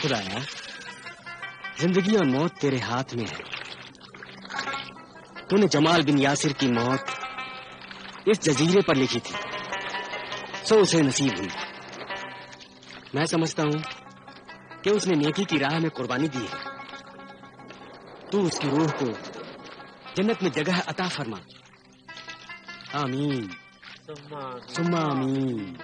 खुदाया, जिंदगी और मौत तेरे हाथ में है। तूने जमाल बिन यासिर की मौत इस जजीरे पर लिखी थी, सो उसे नसीब हुई। मैं समझता हूं कि उसने नेकी की राह में कुर्बानी दी है। तू उसकी रूह को जन्नत में जगह अता फरमा। आमीन सुम्मा आमीन।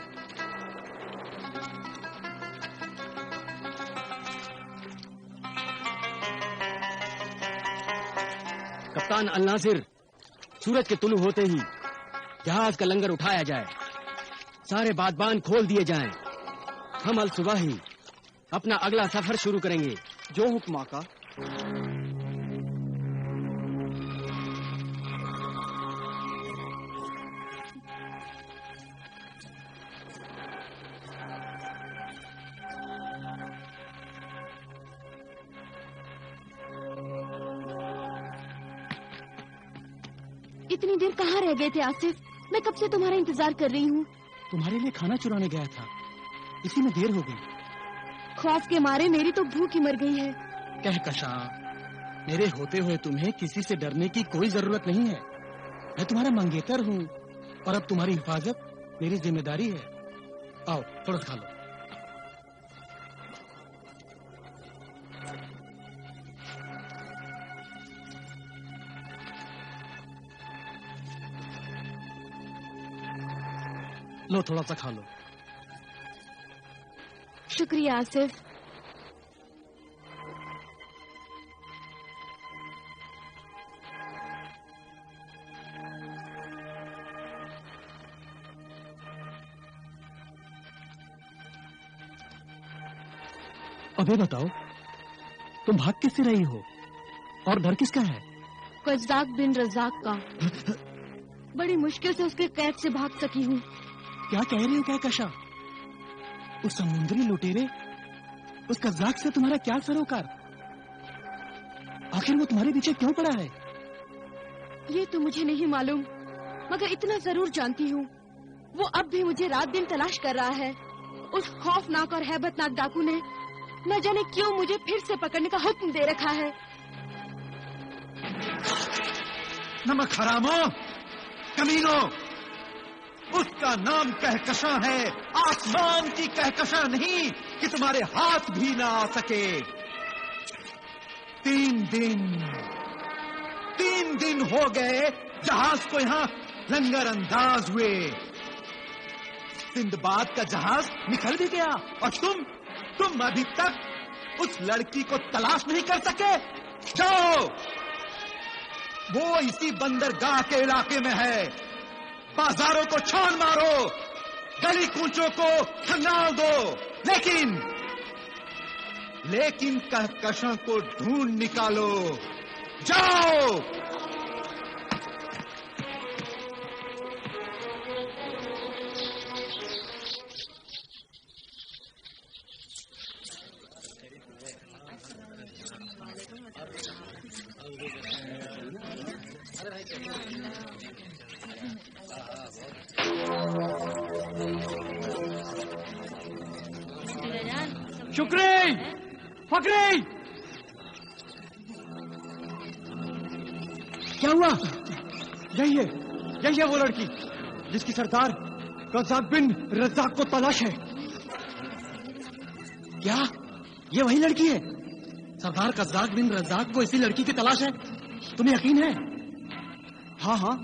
कप्तान अल नासिर, सूरज के तुलू होते ही जहाज का लंगर उठाया जाए, सारे बादबान खोल दिए जाएं। हम अल सुबह ही अपना अगला सफर शुरू करेंगे। जो हुक्म आका। इतनी देर कहाँ रह गए थे आसिफ? मैं कब से तुम्हारा इंतजार कर रही हूँ। तुम्हारे लिए खाना चुराने गया था, इसी में देर हो गई। खौफ के मारे मेरी तो भूख ही मर गई है। कहकशां, मेरे होते हुए तुम्हें किसी से डरने की कोई जरूरत नहीं है। मैं तुम्हारा मंगेतर हूँ और अब तुम्हारी हिफाजत मेरी जिम्मेदारी है। आओ थोड़ा खा लो। लो थोड़ा सा खा लो। शुक्रिया आसिफ। अबे बताओ, तुम भाग किससे रही हो और घर किसका है? कज्जाक बिन रज़ाक का। बड़ी मुश्किल से उसके कैद से भाग सकी हूँ। क्या कह रही हो कहकशां? उस समुद्री लुटेरे, उस कज्जाक से तुम्हारा क्या सरोकार? आखिर वो तुम्हारे पीछे क्यों पड़ा है? ये तो मुझे नहीं मालूम, मगर इतना जरूर जानती हूँ, वो अब भी मुझे रात दिन तलाश कर रहा है। उस खौफनाक और हैबतनाक डाकू ने न जाने क्यों मुझे फिर से पकड़ने का हुक्म दे रखा है। नमक हरामों, कमीनों, उसका नाम कहकशां है, आसमान की कहकशां नहीं कि तुम्हारे हाथ भी ना आ सके। 3 दिन हो गए जहाज को यहां लंगर अंदाज हुए। सिंदबाद का जहाज निकल भी गया और तुम अभी तक उस लड़की को तलाश नहीं कर सके। जाओ, वो इसी बंदरगाह के इलाके में है। बाजारों को छान मारो, गली कूचों को खंगाल दो, लेकिन कहकशां को ढूंढ निकालो। जाओ। शुक्री, फकरी, क्या हुआ? यही है वो लड़की जिसकी सरदार कज्जाक बिन रज़ाक को तलाश है। क्या ये वही लड़की है? सरदार कज्जाक बिन रज़ाक को इसी लड़की की तलाश है? तुम्हें यकीन है? हाँ,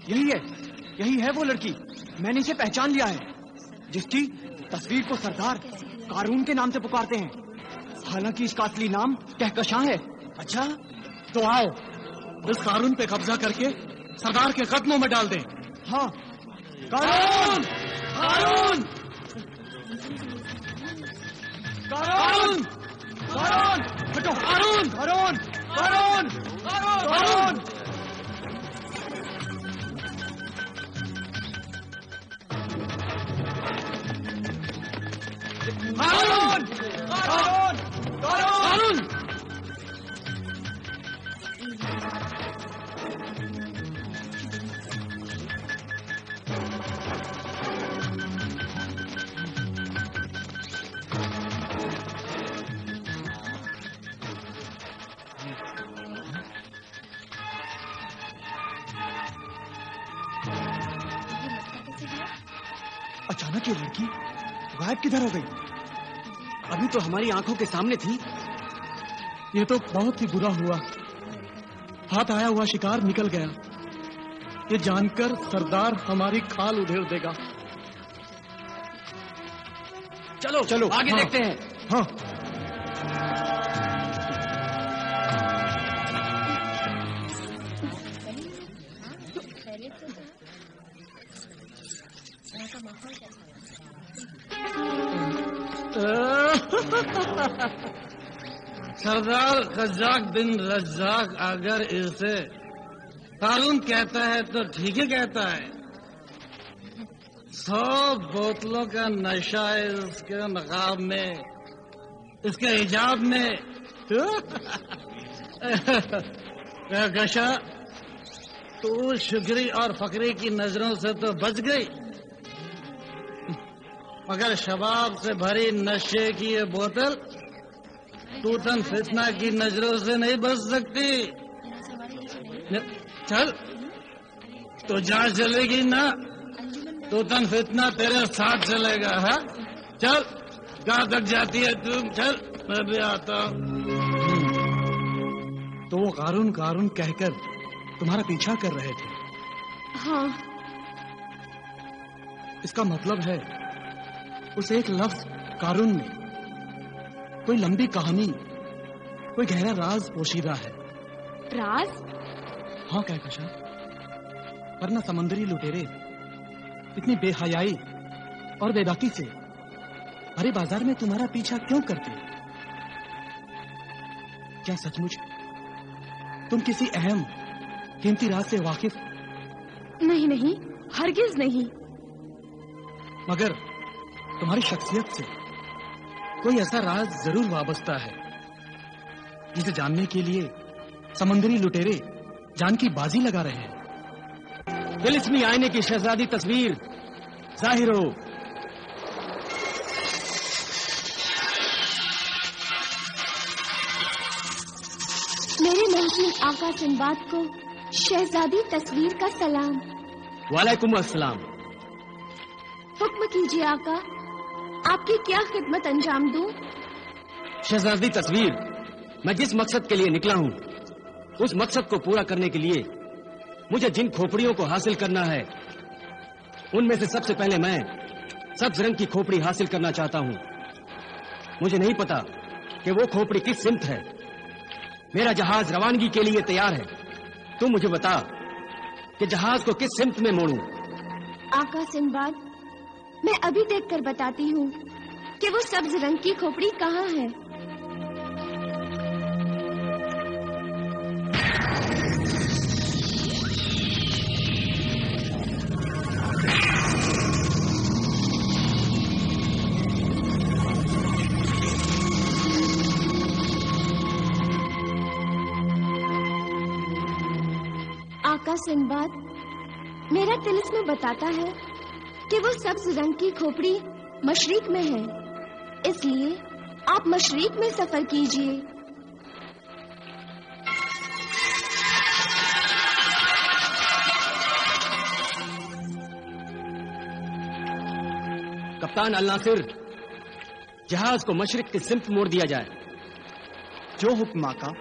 यही है वो लड़की। मैंने इसे पहचान लिया है, जिसकी तस्वीर को सरदार कारून के नाम से पुकारते हैं। हालांकि इसका असली नाम कहकशां है। अच्छा, तो आओ इस कारून पे कब्जा करके सरदार के कदमों में डाल दें। हाँ, कारून, कारून, कारून, कारून, हटो, कारून, कारून, कारून, कारून। कारून, कारून, कारून। अचानक ये लड़की गायब किधर हो गई? अभी तो हमारी आंखों के सामने थी। ये तो बहुत ही बुरा हुआ। हाथ आया हुआ शिकार निकल गया। ये जानकर सरदार हमारी खाल उधेड़ देगा। चलो चलो आगे देखते हैं। हाँ। सरदार कज़ाक बिन रज़ाक अगर इसे कारून कहता है तो ठीक ही कहता है। 100 बोतलों का नशा है इसके नकाब में, इसके हिजाब में। कशा तू शुक्री और फकरी की नजरों से तो बच गई, मगर शबाब से भरी नशे की ये बोतल टूटन फितना की नजरों से नहीं बच सकती। चल तो जहाँ चलेगी ना, टूटन फितना तेरे साथ चलेगा। है चल, कहाँ तक जाती है तुम? चल मैं भी आता हूँ। तो वो कारून कारून कहकर तुम्हारा पीछा कर रहे थे? हाँ। इसका मतलब है उस एक लफ्ज कारून में कोई लंबी कहानी, कोई गहरा राज पोशीदा है। राज? हाँ कहकशा, वरना समंदरी लुटेरे इतनी बेहयाई और बेबाकी से भरे बाजार में तुम्हारा पीछा क्यों करते? क्या सचमुच तुम किसी अहम कीमती राज से वाकिफ? नहीं नहीं, हरगिज नहीं। मगर तुम्हारी शख्सियत से कोई ऐसा राज जरूर वाबस्ता है जिसे जानने के लिए समंदरी लुटेरे जान की बाजी लगा रहे हैं। तिलिस्मी आईने की शहजादी तस्वीर जाहिर हो। मेरे महसूल आका सिंबाद को शहजादी तस्वीर का सलाम। वालेकुम अस्सलाम। हुक्म कीजिए आका, आपकी क्या खिदमत अंजाम दूं? शहजादी तस्वीर, मैं जिस मकसद के लिए निकला हूँ उस मकसद को पूरा करने के लिए मुझे जिन खोपड़ियों को हासिल करना है उनमें से सबसे पहले मैं सब्ज रंग की खोपड़ी हासिल करना चाहता हूँ। मुझे नहीं पता कि वो खोपड़ी किस सिमत है। मेरा जहाज रवानगी के लिए तैयार है। तू मुझे बता कि जहाज को किस सिमत में मोड़ूं। आका सिंबाद, मैं अभी देखकर बताती हूँ कि वो सब्ज रंग की खोपड़ी कहाँ है। आका सिंबाद, मेरा तिलिस्म बताता है कि वो सब्ज रंग की खोपड़ी मशरिक में है, इसलिए आप मशरिक में सफर कीजिए। कप्तान अल नासिर, जहाज को मशरिक की सिमत मोड़ दिया जाए। जो हुक्म आका।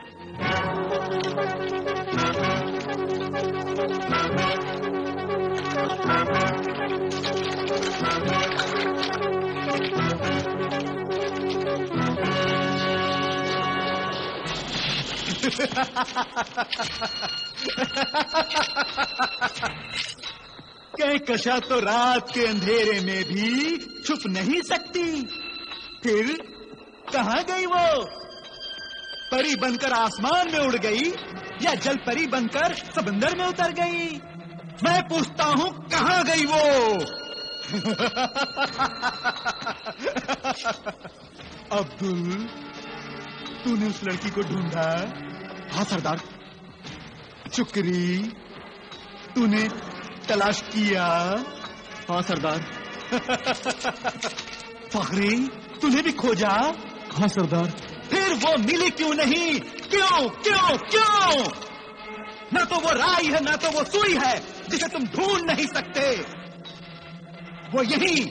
कहकशा तो रात के अंधेरे में भी छुप नहीं सकती। फिर कहाँ गई वो? परी बनकर आसमान में उड़ गई या जल परी बनकर समंदर में उतर गई? मैं पूछता हूँ, कहाँ गई वो? अब्दुल, तूने उस लड़की को ढूंढा? हाँ सरदार। शुक्री, तूने तलाश किया? हाँ सरदार। फखरी, तूने भी खोजा? हाँ सरदार। फिर वो मिली क्यों नहीं? क्यों क्यों क्यों? ना तो वो राई है ना तो वो सुई है जिसे तुम ढूंढ नहीं सकते। वो यही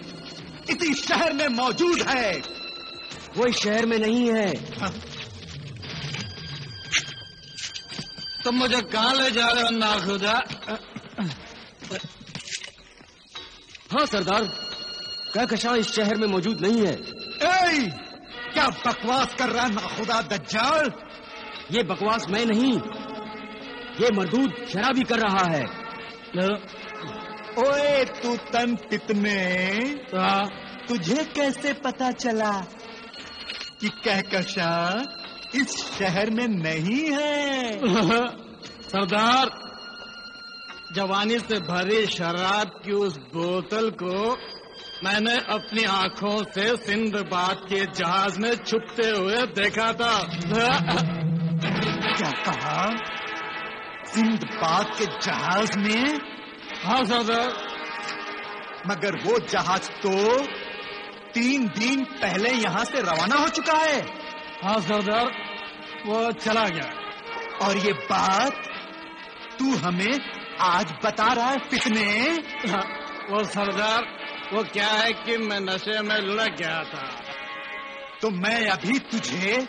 इसी शहर में मौजूद है। वो इस शहर में नहीं है। तुम मुझे कहाँ ले जा रहे हो नाखुदा? हाँ सरदार, कहकशां इस शहर में मौजूद नहीं है। ए, क्या बकवास कर रहा नाखुदा दज्जाल? ये बकवास मैं नहीं, ये मरदूद शराबी कर रहा है। ओए तू तन पितने, तुझे कैसे पता चला कि कहकशां इस शहर में नहीं है? सरदार, जवानी से भरी शराब की उस बोतल को मैंने अपनी आंखों से सिंदबाद के जहाज में छुपते हुए देखा था। क्या कहा? सिंदबाद के जहाज में? हाँ सरदार। मगर वो जहाज तो 3 दिन पहले यहाँ से रवाना हो चुका है। हाँ सरदार, वो चला गया। और ये बात तू हमें आज बता रहा है पितने? हाँ, वो सरदार, वो क्या है कि मैं नशे में लुढ़क गया था। तो मैं अभी तुझे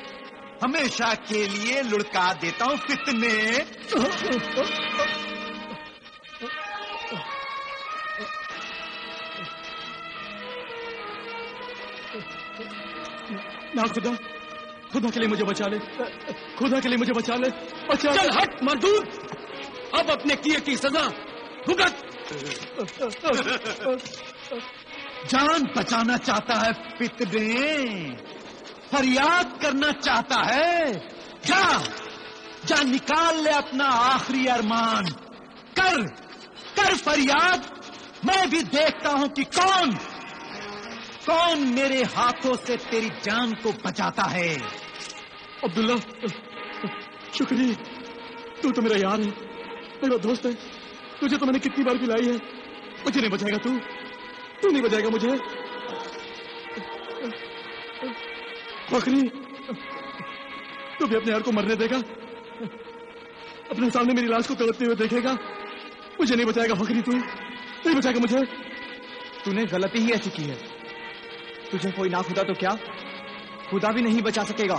हमेशा के लिए लुढ़का देता हूँ पितने। ना खुदा, खुदा के लिए मुझे बचा ले, खुदा के लिए मुझे बचा ले, बचा। चल हट मरदूद, अब अपने किए की सजा भुगत। जान बचाना चाहता है पितने, फरियाद करना चाहता है। जा जा, निकाल ले अपना आखिरी अरमान, कर कर फरियाद। मैं भी देखता हूं कि कौन मेरे हाथों से तेरी जान को बचाता है। अब्दुल्ला, शुक्रिया, तू तो मेरा यार है, मेरा दोस्त है। तुझे तो मैंने कितनी बार पिलाई है, मुझे नहीं बचाएगा तू नहीं बचाएगा मुझे। फखरी, तू भी अपने यार को मरने देगा? अपने सामने मेरी लाश को तड़पते हुए देखेगा? मुझे नहीं बचाएगा फखरी, तू नहीं बचाएगा मुझे। तूने गलती ही ऐसी की है। तुझे कोई ना खुदा तो क्या, खुदा भी नहीं बचा सकेगा।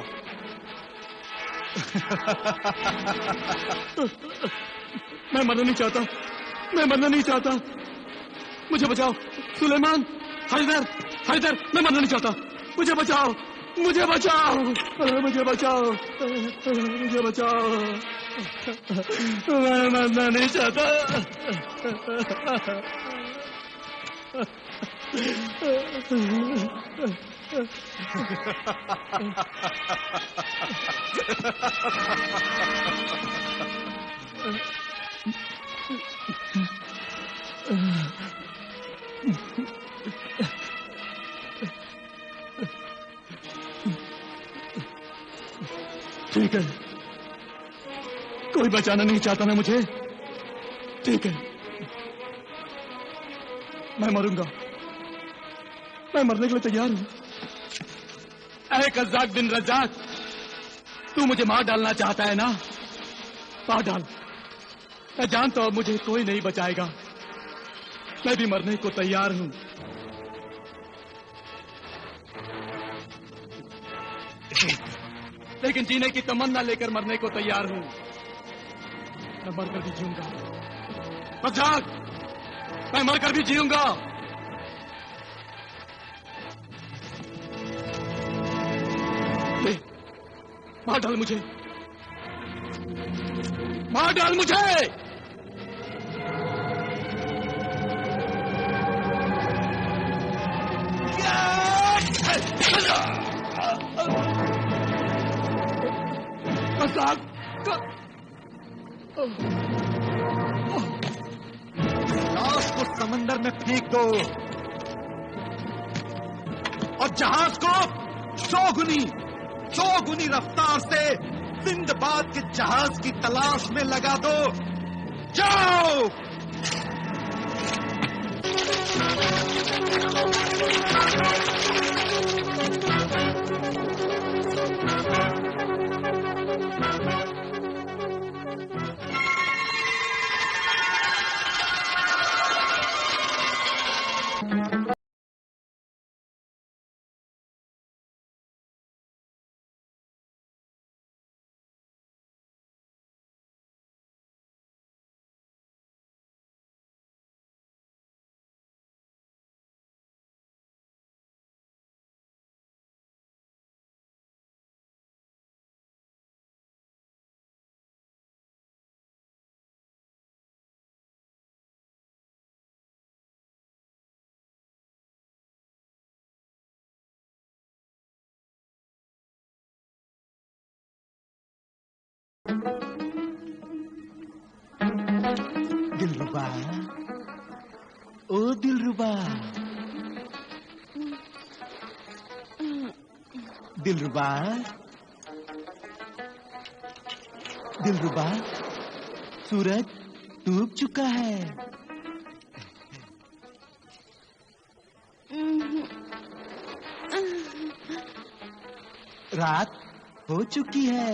मैं मरना नहीं चाहता, मैं मरना नहीं चाहता, मुझे बचाओ। सुलेमान, हैदर, हैदर, मैं मरना नहीं चाहता, मुझे बचाओ, मुझे बचाओ, मुझे बचाओ, मुझे बचाओ, मैं मरना नहीं चाहता। ठीक है, कोई बचाना नहीं चाहता ना मुझे, ठीक है, मैं मरूंगा, मैं मरने के लिए तैयार हूं। ऐ कज़्ज़ाक बिन रज़्ज़ाक, तू मुझे मार डालना चाहता है ना? मार डाल, मैं जानता हूं मुझे कोई नहीं बचाएगा, मैं भी मरने को तैयार हूं। लेकिन जीने की तमन्ना लेकर मरने को तैयार हूं। मैं मरकर भी जीऊंगा, रज़्ज़ाक, मैं मरकर भी जीऊंगा। ले, मार डाल मुझे, मार डाल मुझे। लाश को समंदर में फेंक दो और जहाज को चौगुनी रफ्तार से सिंदबाद के जहाज की तलाश में लगा दो। जाओ। ओ दिलरुबा, दिलरुबा, दिलरुबा, सूरज डूब चुका है। रात हो चुकी है।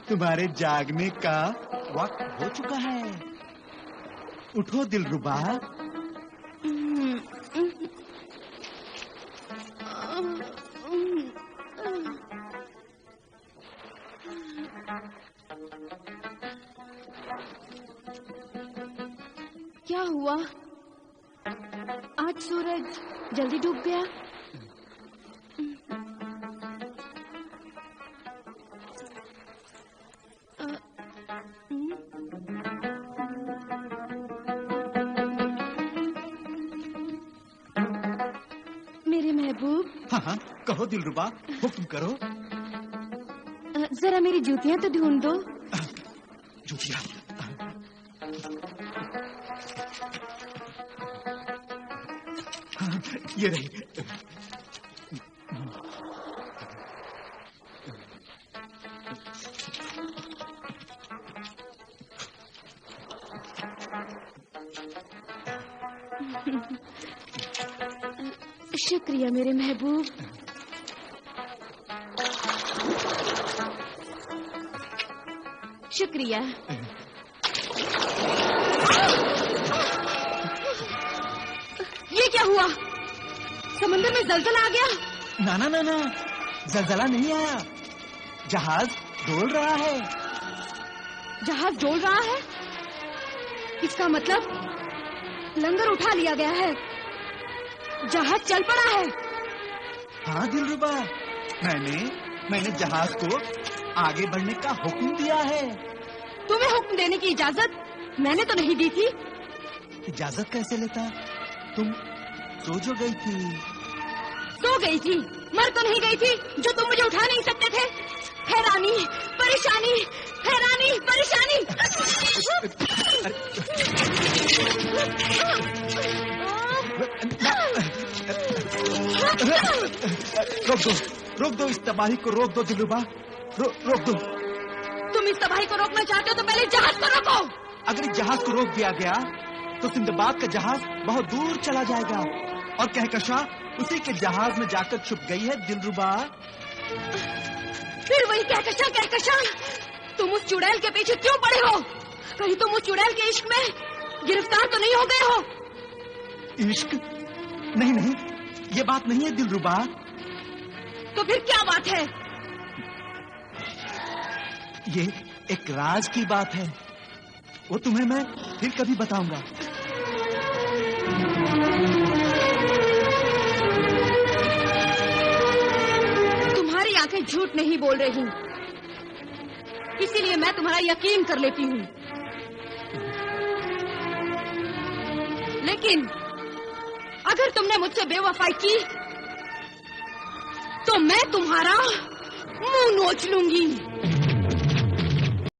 तुम्हारे जागने का वक्त हो चुका है। उठो दिलरुबा। क्या हुआ? आज सूरज जल्दी डूब गया। मेरे महबूब। हाँ हाँ, कहो दिलरुबा, हुक्म करो। जरा मेरी जूतियां तो ढूंढ दो। जूतियां? हाँ, ये रही। शुक्रिया मेरे महबूब। शुक्रिया। ये क्या हुआ? समंदर में जलजला आ गया? ना ना ना ना, जलजला नहीं आया। जहाज डोल रहा है। जहाज डोल रहा है? इसका मतलब लंगर उठा लिया गया है। जहाज चल पड़ा है। हाँ दिलरुबा, मैंने जहाज को आगे बढ़ने का हुक्म दिया है। तुम्हें हुक्म देने की इजाजत मैंने तो नहीं दी थी। इजाजत कैसे लेता? तुम सो जो गई थी। सो गई थी? मर तो नहीं गई थी जो तुम मुझे उठा नहीं सकते थे? हैरानी, परेशानी, हैरानी, परेशानी। रोक दो इस तबाही को, रोक दो दिलरुबा, रोक दो। तुम इस तबाही को रोकना चाहते हो तो पहले जहाज को रोको। अगर इस जहाज को रोक दिया गया तो सिंदबाद का जहाज बहुत दूर चला जाएगा और कहकशा उसी के जहाज में जाकर छुप गई है दिलरुबा। फिर वही कहकशा, तुम उस चुड़ैल के पीछे क्यों पड़े हो? कहीं तुम उस चुड़ैल के इश्क में गिरफ्तार तो नहीं हो गए हो? इश्क? नहीं, ये बात नहीं है दिलरुबा। तो फिर क्या बात है? ये एक राज की बात है, वो तुम्हें मैं फिर कभी बताऊंगा। तुम्हारी आंखें झूठ नहीं बोल रही, इसीलिए मैं तुम्हारा यकीन कर लेती हूँ। लेकिन अगर तुमने मुझसे बेवफाई की तो मैं तुम्हारा मुंह नोच लूंगी।